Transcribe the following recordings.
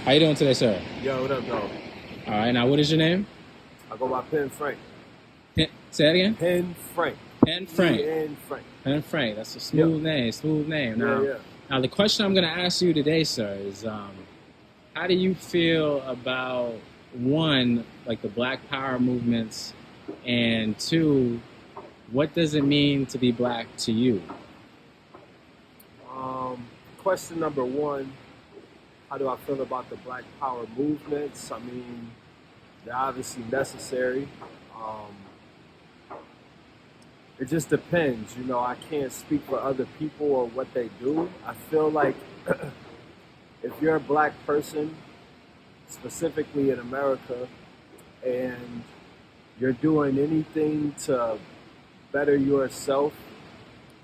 How you doing today, sir? Yo, what up, dog? All right, now what is your name? I go by Pen Frank. Say that again? Pen Frank. Pen Frank. Pen Frank. Pen Frank. That's a smooth name. Now, the question I'm going to ask you today, sir, is how do you feel about, one, like the Black Power movements, and two, what does it mean to be black to you? Question number one, how do I feel about the Black Power movements? I mean, they're obviously necessary. It just depends. You know, I can't speak for other people or what they do. I feel like if you're a black person, specifically in America, and you're doing anything to better yourself,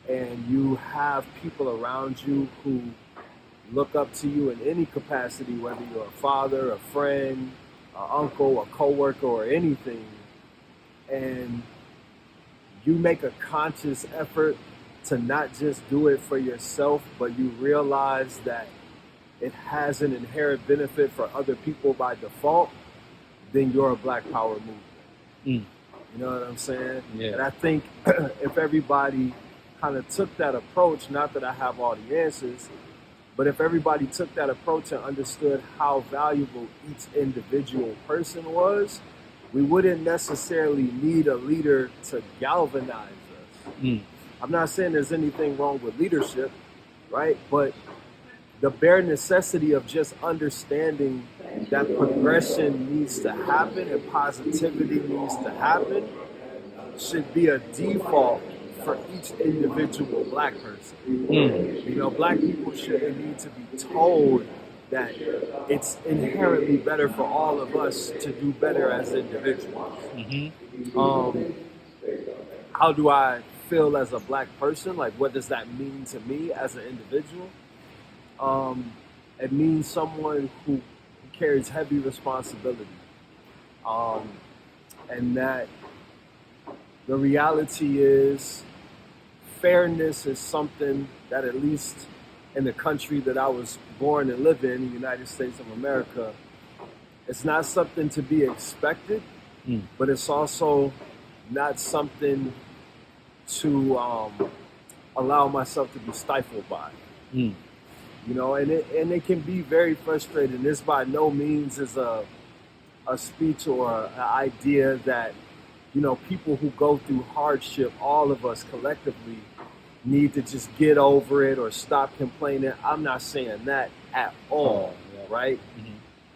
and you have people around you who look up to you in any capacity, whether you're a father, a friend, an uncle, a coworker, or anything, and you make a conscious effort to not just do it for yourself, but you realize that it has an inherent benefit for other people by default, then you're a Black Power movement. You know what I'm saying? Yeah. And I think if everybody kind of took that approach, not that I have all the answers, but if everybody took that approach and understood how valuable each individual person was, we wouldn't necessarily need a leader to galvanize us. I'm not saying there's anything wrong with leadership, right? But the bare necessity of just understanding that progression needs to happen and positivity needs to happen should be a default for each individual black person. You know, black people shouldn't need to be told that it's inherently better for all of us to do better as individuals. How do I feel as a black person? Like, what does that mean to me as an individual? It means someone who carries heavy responsibility. And that the reality is fairness is something that, at least in the country that I was born and live in, the United States of America, it's not something to be expected, but it's also not something to allow myself to be stifled by. You know, and it can be very frustrating. This by no means is a speech or an idea that, you know, people who go through hardship, all of us collectively, need to just get over it or stop complaining. I'm not saying that at all, right?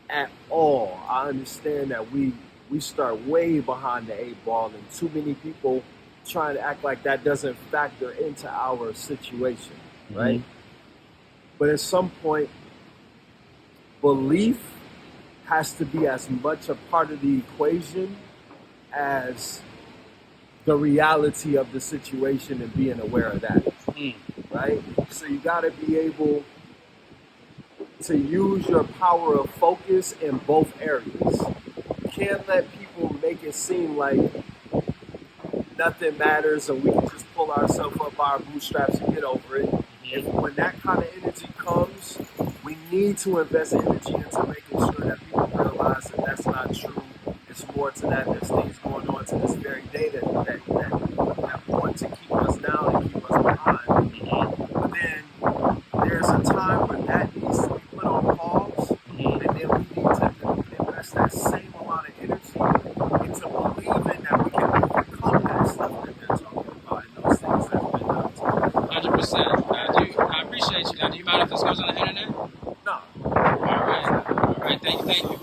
At all. I understand that we start way behind the eight ball, and too many people trying to act like that doesn't factor into our situation, right? But at some point, belief has to be as much a part of the equation as the reality of the situation and being aware of that, right? So you got to be able to use your power of focus in both areas. You can't let people make it seem like nothing matters and we can just pull ourselves up by our bootstraps and get over it. And when that kind of energy comes, we need to invest energy into making sure that people realize that that's not true. It's more to that. There's things going on to this very day that want to keep us down and keep us behind. But then there's a time when that needs to be put on pause, and then we need to invest that same amount of energy into believing that we can overcome that stuff that they're talking about and those things that have been done to us. 100%. I appreciate you. Now, do you mind if this goes on the internet? No. All right. Thank you.